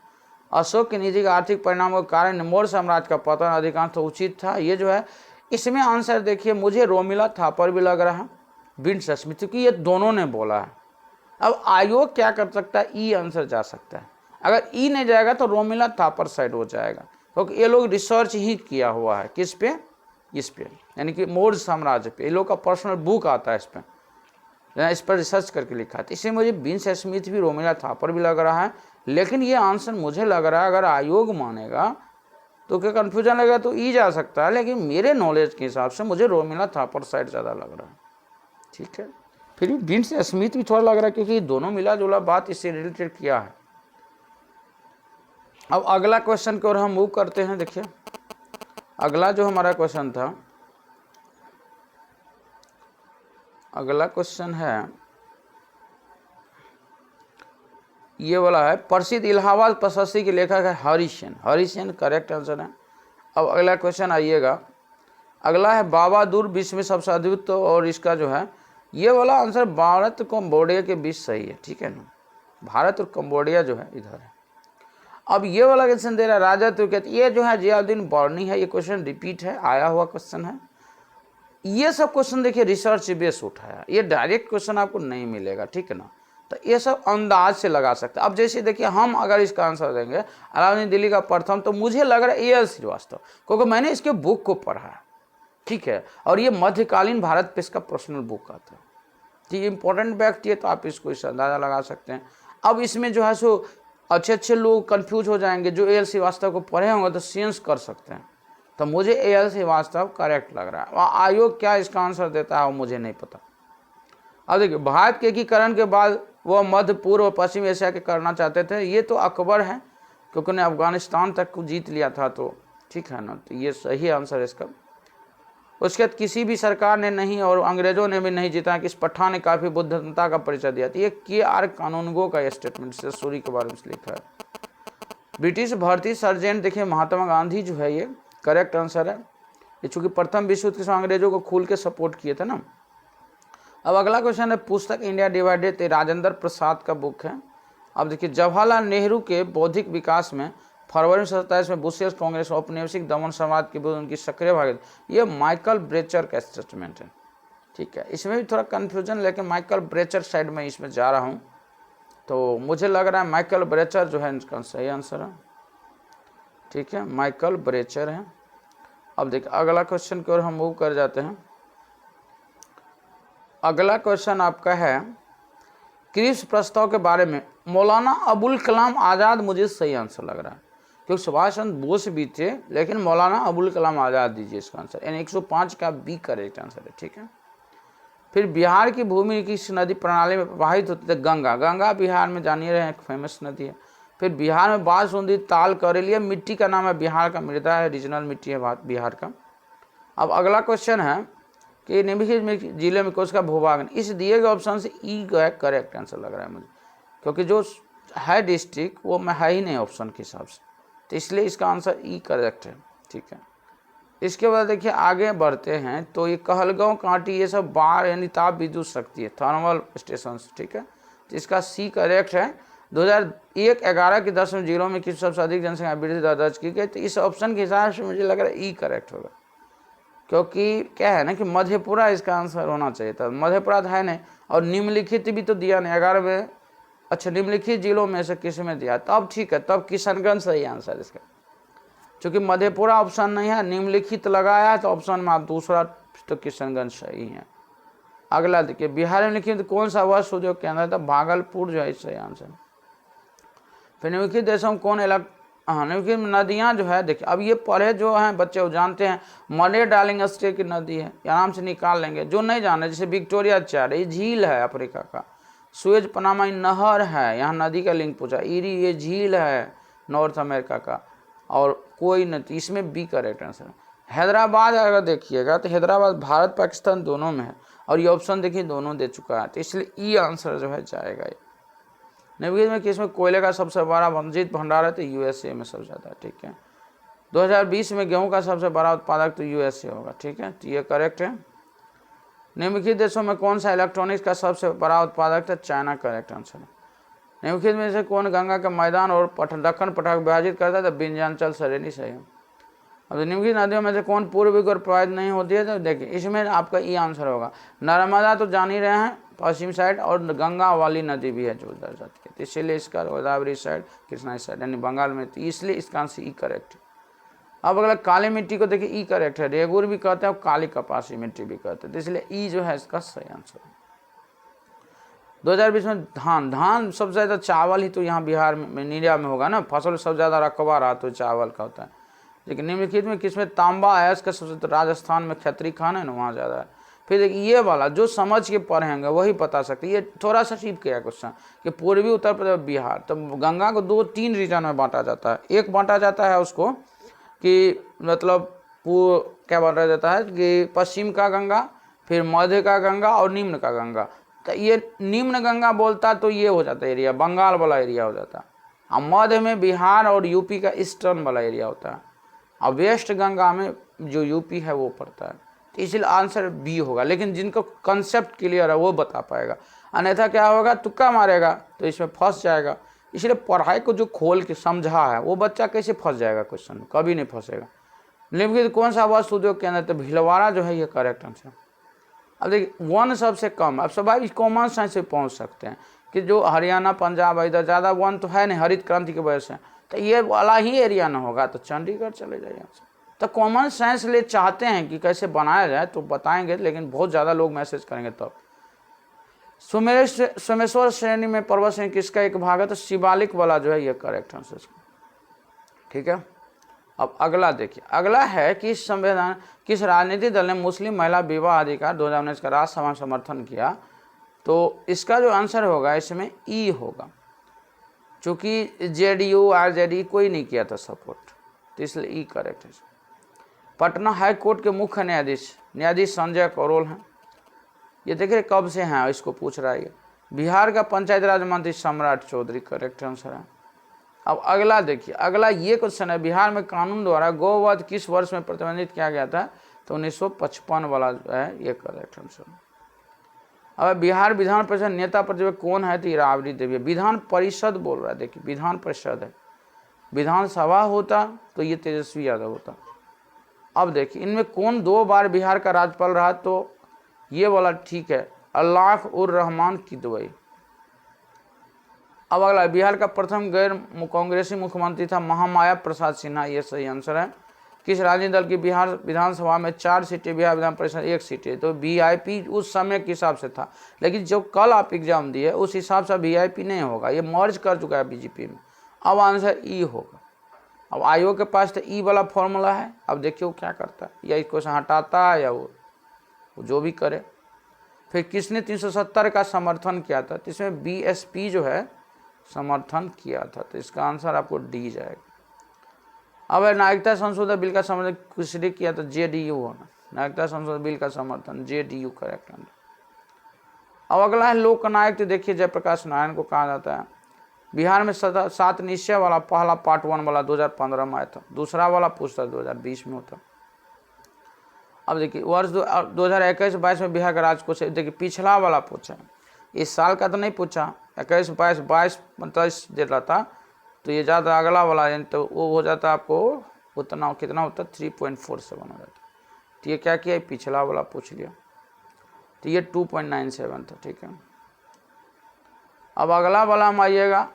अशोक के निजी आर्थिक परिणामों के कारण मौर्य साम्राज्य का पतन अधिकांश तो उचित था, ये जो है इसमें आंसर देखिए मुझे रोमिला थापर भी लग रहा है, विंस स्मिथ, क्योंकि ये दोनों ने बोला है। अब आयोग क्या कर सकता है, ई आंसर जा सकता है, अगर ई नहीं जाएगा तो रोमिला थापर साइड हो जाएगा, क्योंकि ये लोग रिसर्च ही किया हुआ है, किस पे, इस पे, यानी कि मौर्य साम्राज्य पे, ये लोग का पर्सनल बुक आता है इस पर रिसर्च करके लिखा है, तो इसलिए मुझे विंस स्मिथ भी रोमिला थापर भी लग रहा है, लेकिन ये आंसर मुझे लग रहा है अगर आयोग मानेगा तो क्या कन्फ्यूजन लगेगा तो ई जा सकता है, लेकिन मेरे नॉलेज के हिसाब से मुझे रोमिला थापर साइड ज़्यादा लग रहा है, ठीक है। फिर भी विंस स्मिथ भी थोड़ा लग रहा है, क्योंकि दोनों मिला जुला बात इससे रिलेटेड किया है। अब अगला क्वेश्चन की ओर हम मूव करते हैं। देखिए अगला जो हमारा क्वेश्चन था, अगला क्वेश्चन है ये वाला है, प्रसिद्ध इलाहाबाद प्रशस्ति के लेखक है हरिसेन, हरिसेन करेक्ट आंसर है। अब अगला क्वेश्चन आइएगा, अगला है बाबादूर विश्व में सबसे अद्भुत, और इसका जो है ये वाला आंसर भारत और कंबोडिया के बीच सही है, ठीक है ना, भारत और कंबोडिया जो है इधर है। अब ये वाला क्वेश्चन दे रहा है राजा तुर्की, ये जो है जियाउद्दीन बर्नी है, ये क्वेश्चन रिपीट है, आया हुआ क्वेश्चन है। ये सब क्वेश्चन देखिए रिसर्च बेस उठाया, ये डायरेक्ट क्वेश्चन आपको नहीं मिलेगा, ठीक है ना, तो ये सब अंदाज से लगा सकते हैं। अब जैसे देखिए हम अगर इसका आंसर देंगे अलाउद्दीन दिल्ली का प्रथम, तो मुझे लग रहा है AL श्रीवास्तव, क्योंकि मैंने इसके बुक को पढ़ा है, ठीक है, और ये मध्यकालीन भारत पे इसका पर्सनल बुक आता है, ठीक, इंपॉर्टेंट व्यक्ति है, तो आप इसको इस अंदाज़ा लगा सकते हैं। अब इसमें जो है सो अच्छे लोग कंफ्यूज हो जाएंगे, जो AL श्रीवास्तव को पढ़े होंगे तो सेंस कर सकते हैं, तो मुझे AL श्रीवास्तव करेक्ट लग रहा है। आयोग क्या इसका आंसर देता है वो मुझे नहीं पता। अब देखिए भारत के एकीकरण के बाद वह मध्य पूर्व और पश्चिम एशिया के करना चाहते थे, ये तो अकबर हैं, क्योंकि उन्हें अफगानिस्तान तक को जीत लिया था, तो ठीक है ना, तो ये सही आंसर है इसका। उसके बाद किसी भी सरकार ने नहीं और अंग्रेजों ने भी नहीं जीता कि इस पठान ने काफ़ी बुद्धिमत्ता का परिचय दिया। तो ये के.आर. कानूनगो का स्टेटमेंट से सूरी के बारे में लिखा है। ब्रिटिश भर्ती सर्जेंट देखिए महात्मा गांधी जो है, ये करेक्ट आंसर है। ये चूंकि प्रथम विश्व युद्ध के समय अंग्रेजों को खुल के सपोर्ट किए थे ना। अब अगला क्वेश्चन है, पुस्तक इंडिया डिवाइडेड राजेंद्र प्रसाद का बुक है। अब देखिए, जवाहरलाल नेहरू के बौद्धिक विकास में फरवरी 27 में बुशेस कांग्रेस औपनिवेशिक दमन समाज के विरुद्ध उनकी सक्रिय भागीदारी, ये माइकल ब्रेचर का स्टेटमेंट है। ठीक है, इसमें भी थोड़ा कन्फ्यूजन, लेकिन माइकल ब्रेचर साइड में इसमें जा रहा हूँ, तो मुझे लग रहा है माइकल ब्रेचर जो है इसका सही आंसर है। ठीक है, माइकल ब्रेचर है। अब देखिए अगला क्वेश्चन की ओर हम मूव कर जाते हैं। अगला क्वेश्चन आपका है, क्रिप्स प्रस्ताव के बारे में मौलाना अबुल कलाम आज़ाद मुझे सही आंसर लग रहा है, क्योंकि सुभाष चंद्र बोस भी थे, लेकिन मौलाना अबुल कलाम आज़ाद दीजिए इसका आंसर, यानी 105 का बी करेक्ट आंसर है। ठीक है, फिर बिहार की भूमि किस नदी प्रणाली में प्रवाहित होती है? गंगा। गंगा बिहार में जानिए रहे एक फेमस नदी है। फिर बिहार में बासुंदी ताल करेलिया मिट्टी का नाम है, बिहार का मृदा है, रीजनल मिट्टी है बिहार का। अब अगला क्वेश्चन है कि निम्नलिखित जिले में उसका भूभाग, इस दिए गए ऑप्शन से ई का करेक्ट आंसर लग रहा है मुझे, क्योंकि जो है डिस्ट्रिक्ट वो में है ही नहीं ऑप्शन के हिसाब से, तो इसलिए इसका आंसर ई करेक्ट है। ठीक है, इसके बाद देखिए आगे बढ़ते हैं, तो ये कहलगांव कांटी ये सब बाढ़ यानी ताप विद्युत शक्ति है, थर्मल स्टेशन। ठीक है, तो इसका सी करेक्ट है। 2001-11 के 10 जिलों में किस सबसे अधिक जनसंख्या वृद्धि दर्ज की गई? तो इस ऑप्शन के हिसाब से मुझे लग रहा है ई करेक्ट होगा, क्योंकि क्या है ना कि मधेपुरा इसका आंसर होना चाहिए था, मधेपुरा है नहीं, और निम्नलिखित भी तो दिया नहीं 11 में। अच्छा, निम्नलिखित जिलों में से किस में दिया? तब ठीक है, तब किशनगंज सही आंसर इसका, क्योंकि मधेपुरा ऑप्शन नहीं है, निम्नलिखित लगाया है तो ऑप्शन में आप दूसरा, तो किशनगंज सही है। अगला देखिए, बिहार में निम्नलिखित कौन सा वस्त्र उद्योग केंद्र था? भागलपुर जो है सही आंसर। फिर निम्नलिखित देशों में कौन निम्नलिखित नदियाँ जो है, देखिए अब ये पढ़े जो हैं बच्चे वो जानते हैं, मरे डार्लिंग स्टे की नदी है, आराम से निकाल लेंगे। जो नहीं जाने, जैसे विक्टोरिया चार, ये झील है अफ्रीका का। सुएज पनामा नहर है, यहाँ नदी का लिंक पूछा। इरी ये झील है नॉर्थ अमेरिका का, और कोई नहीं, इसमें बी करेक्ट आंसर। हैदराबाद अगर देखिएगा तो हैदराबाद भारत पाकिस्तान दोनों में है, और ये ऑप्शन देखिए दोनों दे चुका है, तो इसलिए ई आंसर जो है जाएगा ये। निम्नलिखित में किसमें कोयले का सबसे बड़ा वंचित भंडार है? तो यूएसए में सबसे ज़्यादा। ठीक है, 2020 में गेहूं का सबसे बड़ा उत्पादक तो यूएसए होगा। ठीक है, तो ये करेक्ट है। निम्नलिखित देशों में कौन सा इलेक्ट्रॉनिक्स का सबसे बड़ा उत्पादक था? चाइना करेक्ट आंसर है। निम्नलिखित में से कौन गंगा के मैदान और दक्कन पठार विभाजित करता है? तो विंध्याचल सरेनी सही है। अब निम्नलिखित नदियों में से कौन पूर्व की ओर प्रवाहित नहीं होती है? तो देखिए इसमें आपका ई आंसर होगा। नर्मदा तो जान ही रहे हैं पश्चिम साइड, और गंगा वाली नदी भी है जो उधर जाती है, तो इसीलिए इसका गोदावरी साइड, कृष्णा साइड यानी बंगाल में, तो इसलिए इसका आंसर ई करेक्ट है। अब अगला काली मिट्टी को देखिए ई करेक्ट है, रेगुर भी कहते हैं और काली कपासी मिट्टी भी कहते हैं, तो इसलिए ई जो है इसका सही आंसर है। 2020 में धान सबसे ज़्यादा, चावल ही तो यहाँ बिहार में इंडिया में होगा ना, फसल सबसे ज़्यादा रकबा रहा तो चावल का होता है। लेकिन निम्नलिखित में किसमें तांबा है? इसका सबसे, तो राजस्थान में खत्री खान है ना, वहाँ ज़्यादा है। फिर देखिए ये वाला जो समझ के पढ़ेंगे वही बता सकते, ये थोड़ा सा चीप किया क्वेश्चन कि पूर्वी उत्तर प्रदेश बिहार, तो गंगा को 2-3 रीजन में बांटा जाता है। एक बांटा जाता है उसको कि मतलब क्या बांटा जाता है कि पश्चिम का गंगा, फिर मध्य का गंगा और निम्न का गंगा। तो ये निम्न गंगा बोलता तो ये हो जाता है एरिया, बंगाल वाला एरिया हो जाता है, और मध्य में बिहार और यूपी का ईस्टर्न वाला एरिया होता है, और वेस्ट गंगा में जो यूपी है वो पड़ता है, तो इसलिए आंसर बी होगा। लेकिन जिनको कंसेप्ट क्लियर है वो बता पाएगा, अन्यथा क्या होगा, तुक्का मारेगा तो इसमें फंस जाएगा। इसलिए पढ़ाई को जो खोल के समझा है वो बच्चा कैसे फंस जाएगा क्वेश्चन में, कभी नहीं फंसेगा। निम्नलिखित कौन सा वस्त्र उद्योग के अंदर? तो भीलवाड़ा जो है ये करेक्ट आंसर। अब देखिए 1 सबसे कम, अब स्वाभाविक कॉमन साइंस से पहुँच सकते हैं कि जो हरियाणा पंजाब इधर ज़्यादा 1 तो है नहीं, हरित क्रांति की वजह से, तो ये वाला ही एरिया ना होगा तो चंडीगढ़ चले जाइए। तो कॉमन साइंस ले चाहते हैं कि कैसे बनाया जाए तो बताएंगे, लेकिन बहुत ज़्यादा लोग मैसेज करेंगे तब। सोमेश्वर श्रेणी में पर्वत श्रेणी किसका एक भाग है? तो शिवालिक वाला जो है ये करेक्ट आंसर। ठीक है, अब अगला देखिए, अगला है कि संविधान किस राजनीतिक दल ने मुस्लिम महिला विवाह अधिकार 2019 का राज्यसभा समर्थन किया? तो इसका जो आंसर होगा इसमें ई होगा, चूँकि जेडीयू आरजेडी कोई नहीं किया था सपोर्ट, तो इसलिए ई करेक्ट है। पटना हाई कोर्ट के मुख्य न्यायाधीश संजय करोल हैं। ये देखिए कब से हैं, इसको पूछ रहा है। बिहार का पंचायत राज मंत्री सम्राट चौधरी, करेक्ट आंसर है। अब अगला देखिए, अगला ये क्वेश्चन है, बिहार में कानून द्वारा गौवध किस वर्ष में प्रतिबंधित किया गया था? तो 1955 वाला जो है ये करेक्ट आंसर। अब बिहार विधान परिषद नेता प्रतिपक्ष कौन है? तो राबड़ी देवी। विधान परिषद बोल रहा है, देखिए विधान परिषद है, विधानसभा होता तो ये तेजस्वी यादव होता। अब देखिए इनमें कौन 2 बार बिहार का राज्यपाल रहा? तो ये वाला ठीक है, अल्लाह उर रहमान किदवई। अब अगला, बिहार का प्रथम गैर कांग्रेसी मुख्यमंत्री था महामाया प्रसाद सिन्हा, ये सही आंसर है। किस राजनीतिक दल की बिहार विधानसभा में 4 सीटें, बिहार विधान परिषद 1 सीट है? तो वीआईपी उस समय के हिसाब से था, लेकिन जो कल आप एग्जाम दिए उस हिसाब से वीआईपी नहीं होगा, ये मर्ज कर चुका है बीजेपी में। अब आंसर ई होगा। अब आयोग के पास तो ई वाला फॉर्मूला है, अब देखिए वो क्या करता है, या इसको हटाता है या वो जो भी करे। फिर किसने 370 का समर्थन किया था? तो इसमें बीएसपी जो है समर्थन किया था, तो इसका आंसर आपको डी जाएगा। अब नागरिकता संशोधन बिल का समर्थन किसने किया था? जेडीयू होना, नागरिकता संशोधन बिल का समर्थन जेडीयू करेक्ट आंसर। अब अगला है लोकनायक, तो देखिए जयप्रकाश नारायण को कहा जाता है। बिहार में 7 निश्चय वाला पहला पार्ट 1 वाला 2015 में आया था, दूसरा वाला पूछता 2020 में होता। अब देखिए वर्ष 2021-22 में बिहार का राजकोष, देखिए पिछला वाला पूछा, इस साल का तो नहीं पूछा, 21, 22, 22, 23 दे रहा था, तो ये ज़्यादा अगला वाला तो वो हो जाता आपको उतना, कितना होता 3.47 हो जाता। तो ये क्या किया, पिछला वाला पूछ लिया, तो ये 2.97 था, ठीक है। अब अगला वाला हम आइएगा,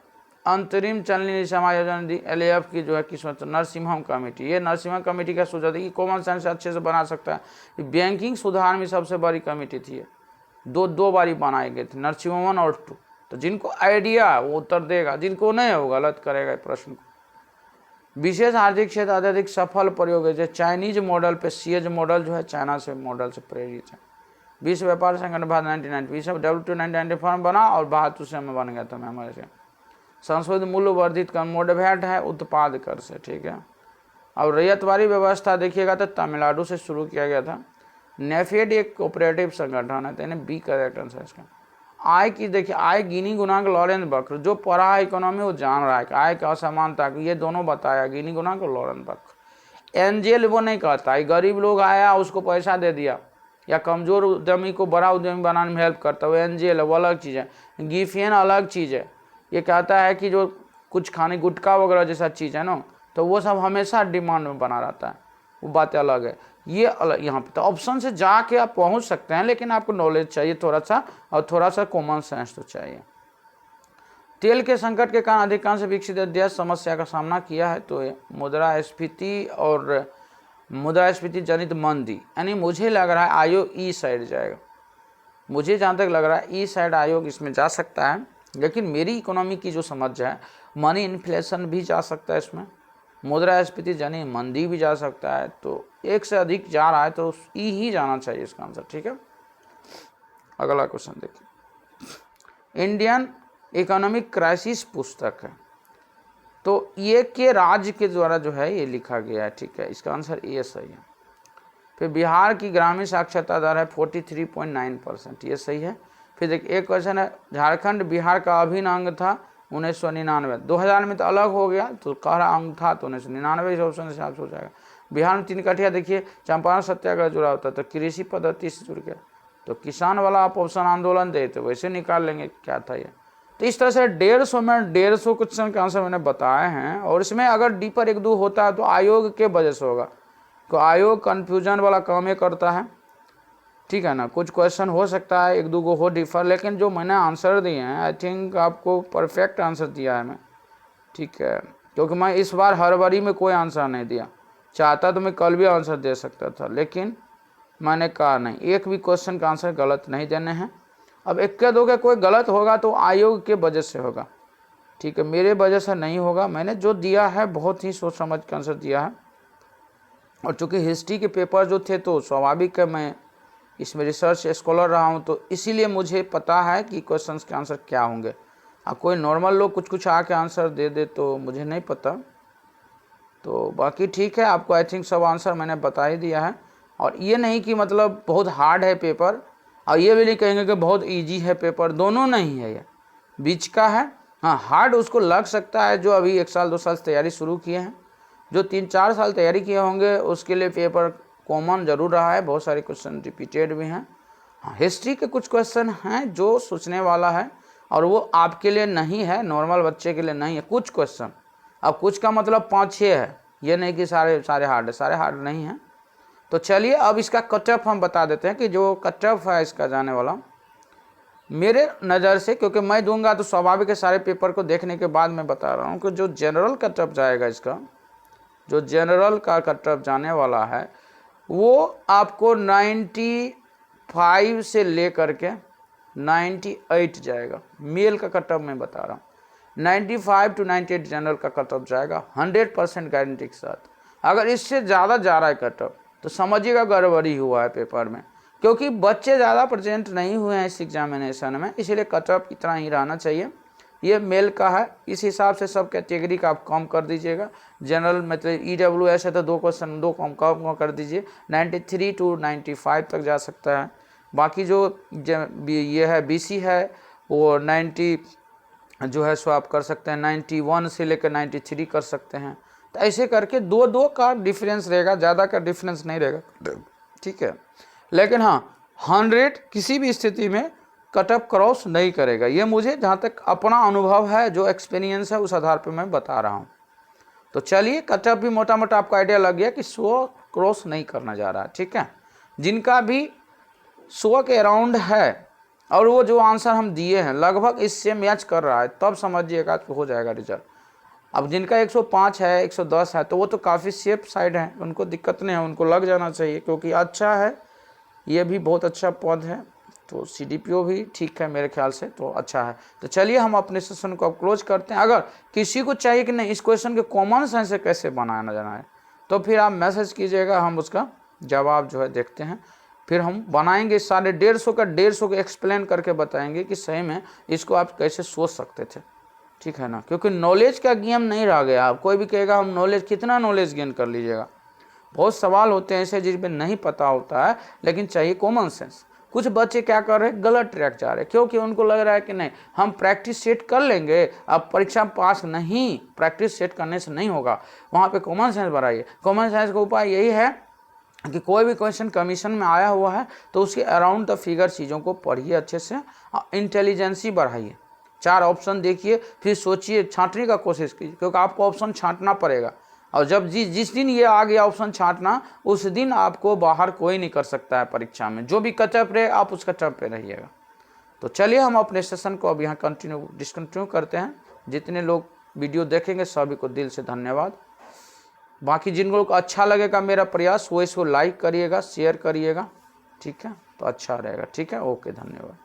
अंतरिम चलनी समायोजन LAF की जो है किस्मत नरसिम्हम कमेटी, ये नरसिम्हम कमेटी का सुझाव है कि कॉमन सेंस अच्छे से बना सकता है। बैंकिंग सुधार में सबसे बड़ी कमेटी थी ये, दो बारी बनाए गए थे, नरसिम्हम 1 और 2। तो जिनको आइडिया वो उत्तर देगा, जिनको नहीं वो गलत करेगा प्रश्न को। विशेष आर्थिक क्षेत्र अत्यधिक सफल प्रयोग है, चाइनीज मॉडल पे सीएज मॉडल जो है चाइना से मॉडल से प्रेरित है। विश्व व्यापार संगठन भारत 1990 WTO 1990 फॉर्म बना और भारत उस समय बन गया था हमारे से। संशोधित मूल्य वर्धित कर मोडभेट है उत्पाद कर से, ठीक है। अब रैयतवारी व्यवस्था देखिएगा तो तमिलनाडु से शुरू किया गया था। नेफेड एक कोऑपरेटिव संगठन है, तो बी करेक्ट आंसर इसका। आय की देखिए, आय गिनी गुणांक लॉरेंस वक्र, जो पढ़ा है इकोनॉमी वो जान रहा है कि आय का असमानता, ये दोनों बताया, गिनी गुणांक और लॉरेंस वक्र। एंजेल वो नहीं कहता है गरीब लोग आया उसको पैसा दे दिया, या कमजोर उद्यमी को बड़ा उद्यमी बनाने में हेल्प करता है, वो एंजेल है, वो अलग चीज़ है। गिफियन अलग चीज़ है, ये कहता है कि जो कुछ खाने गुटखा वगैरह जैसा चीज़ है ना, तो वो सब हमेशा डिमांड में बना रहता है, वो बातें अलग है, ये अलग। यहाँ पे तो ऑप्शन से जाके आप पहुँच सकते हैं, लेकिन आपको नॉलेज चाहिए थोड़ा सा, और थोड़ा सा कॉमन सेंस तो चाहिए। तेल के संकट के कारण अधिकांश विकसित देश समस्या का सामना किया है, तो मुद्रास्फीति और मुद्रास्फीति जनित मंदी, यानी मुझे लग रहा है आयोग ई साइड जाएगा। मुझे जहाँ तक लग रहा है ई साइड आयोग इसमें जा सकता है, लेकिन मेरी इकोनॉमी की जो समझ है, मनी इन्फ्लेशन भी जा सकता है इसमें, मुद्रास्फीति जनित मंदी भी जा सकता है, तो एक से अधिक जा रहा है तो ई ही जाना चाहिए इसका आंसर, ठीक है। अगला क्वेश्चन देखिए, इंडियन इकोनॉमिक क्राइसिस पुस्तक है, तो ये के राज्य के द्वारा जो है ये लिखा गया है, ठीक है, इसका आंसर ये सही है। फिर बिहार की ग्रामीण साक्षरता दर है 43.9%, ये सही है। फिर देखिए एक क्वेश्चन है, झारखंड बिहार का अभिन्न अंग था 1999, 2000 में तो अलग हो गया, तो कह रहा अंग था तो 1999 इस ऑप्शन से हिसाब से हो जाएगा। बिहार में 3 कठिया देखिए, चंपारण सत्याग्रह जुड़ा होता है, तो कृषि पद्धति से जुड़ गया, तो किसान वाला आप ऑप्शन आंदोलन दे तो वैसे निकाल लेंगे क्या था ये। तो इस तरह से 150 में 150 क्वेश्चन का आंसर मैंने बताए हैं, और इसमें अगर डीपर 1-2 होता है तो आयोग के वजह से होगा, तो आयोग कन्फ्यूजन वाला काम ये करता है, ठीक है ना। कुछ क्वेश्चन हो सकता है 1-2 को हो डिफर, लेकिन जो मैंने आंसर दिए हैं आई थिंक आपको परफेक्ट आंसर दिया है मैं, ठीक है, क्योंकि मैं इस बार हर बारी में कोई आंसर नहीं दिया, चाहता तो मैं कल भी आंसर दे सकता था, लेकिन मैंने कहा नहीं, एक भी क्वेश्चन का आंसर गलत नहीं देने हैं। अब 1-2 के कोई गलत होगा तो आयोग के वजह से होगा, ठीक है, मेरे वजह से नहीं होगा। मैंने जो दिया है बहुत ही सोच समझ के आंसर दिया है, और चूँकि हिस्ट्री के पेपर जो थे तो स्वाभाविक है मैं इसमें रिसर्च स्कॉलर रहा हूँ, तो इसीलिए मुझे पता है कि क्वेश्चंस के आंसर क्या होंगे। अब कोई नॉर्मल लोग कुछ आके आंसर दे दे तो मुझे नहीं पता, तो बाकी ठीक है, आपको आई थिंक सब आंसर मैंने बता ही दिया है। और ये नहीं कि मतलब बहुत हार्ड है पेपर, और ये भी नहीं कहेंगे कि बहुत इजी है पेपर, दोनों नहीं है, ये बीच का है। हाँ, हार्ड उसको लग सकता है जो अभी 1 साल 2 साल से तैयारी शुरू किए हैं। जो 3-4 साल तैयारी किए होंगे उसके लिए पेपर कॉमन ज़रूर रहा है, बहुत सारे क्वेश्चन रिपीटेड भी हैं। हाँ, हिस्ट्री के कुछ क्वेश्चन हैं जो सोचने वाला है, और वो आपके लिए नहीं है, नॉर्मल बच्चे के लिए नहीं है कुछ क्वेश्चन। अब कुछ का मतलब 5-6 है, ये नहीं कि सारे हार्ड है, सारे हार्ड नहीं है। तो चलिए अब इसका कट ऑफ हम बता देते हैं कि जो कट ऑफ है इसका जाने वाला मेरे नज़र से, क्योंकि मैं दूंगा तो स्वाभाविक है, सारे पेपर को देखने के बाद मैं बता रहा हूँ कि जो जनरल कट ऑफ जाएगा, इसका जो जनरल का कट ऑफ जाने वाला है वो आपको 95 से लेकर के 98 जाएगा। मेल का कट ऑफ मैं बता रहा हूँ, 95 to 98 जनरल का कट ऑफ जाएगा 100% गारंटी के साथ। अगर इससे ज़्यादा जा रहा है कट ऑफ तो समझिएगा गड़बड़ी हुआ है पेपर में, क्योंकि बच्चे ज़्यादा प्रेजेंट नहीं हुए हैं इस एग्जामिनेशन में, इसलिए कट ऑफ इतना ही रहना चाहिए। ये मेल का है, इस हिसाब से सब कैटेगरी का आप कम कर दीजिएगा। जनरल मतलब EWS है तो 2 क्वेश्चन 2 कम कर दीजिए, 93 to 95 तक जा सकता है। बाकी जो ये है BC है वो 90 जो है सो आप कर सकते हैं, 91 से लेकर 93 कर सकते हैं। तो ऐसे करके 2-2 का डिफरेंस रहेगा, ज़्यादा का डिफरेंस नहीं रहेगा, ठीक है। लेकिन हाँ, 100 किसी भी स्थिति में कट ऑफ क्रॉस नहीं करेगा, ये मुझे जहाँ तक अपना अनुभव है, जो एक्सपीरियंस है उस आधार पर मैं बता रहा हूँ। तो चलिए, कट ऑफ भी मोटा मोटा आपको आइडिया लग गया कि 100 क्रॉस नहीं करना जा रहा है, ठीक है। जिनका भी 100 के अराउंड है और वो जो आंसर हम दिए हैं लगभग इससे मैच कर रहा है, तब समझिएगा तो हो जाएगा रिजल्ट। अब जिनका 105 है 110 है तो वो तो काफ़ी सेफ साइड है, उनको दिक्कत नहीं है, उनको लग जाना चाहिए, क्योंकि अच्छा है, ये भी बहुत अच्छा पद है। तो CDPO भी ठीक है मेरे ख्याल से, तो अच्छा है। तो चलिए हम अपने सेशन को अब क्लोज करते हैं। अगर किसी को चाहिए कि नहीं इस क्वेश्चन के कॉमन सेंस से कैसे बनाया जाना है, तो फिर आप मैसेज कीजिएगा, हम उसका जवाब जो है देखते हैं, फिर हम बनाएंगे 150 का 150 एक्सप्लेन करके बताएंगे कि सही में इसको आप कैसे सोच सकते थे, ठीक है ना। क्योंकि नॉलेज का गेम नहीं रह गया। आप कोई भी कहेगा हम नॉलेज, कितना नॉलेज गेन कर लीजिएगा, बहुत सवाल होते हैं ऐसे जिसमें नहीं पता होता है, लेकिन चाहिए कॉमन सेंस। कुछ बच्चे क्या कर रहे हैं, गलत ट्रैक जा रहे हैं, क्योंकि उनको लग रहा है कि नहीं हम प्रैक्टिस सेट कर लेंगे, अब परीक्षा पास नहीं, प्रैक्टिस सेट करने से नहीं होगा, वहाँ पे कॉमन सेंस बढ़ाइए। कॉमन सेंस का उपाय यही है कि कोई भी क्वेश्चन कमीशन में आया हुआ है तो उसके अराउंड द फिगर चीज़ों को पढ़िए अच्छे से, इंटेलिजेंसी बढ़ाइए। 4 ऑप्शन देखिए, फिर सोचिए, छांटने का कोशिश कीजिए, क्योंकि आपको ऑप्शन छांटना पड़ेगा। और जब जिस दिन ये आ गया ऑप्शन छांटना, उस दिन आपको बाहर कोई नहीं कर सकता है परीक्षा में। जो भी कट ऑफ रहे आप उस कट ऑफ पे रहिएगा। तो चलिए हम अपने सेशन को अब यहाँ डिसकंटिन्यू करते हैं। जितने लोग वीडियो देखेंगे सभी को दिल से धन्यवाद। बाकी जिन लोगों को अच्छा लगेगा मेरा प्रयास वो इसको लाइक करिएगा, शेयर करिएगा, ठीक है, तो अच्छा रहेगा, ठीक है। ओके, धन्यवाद।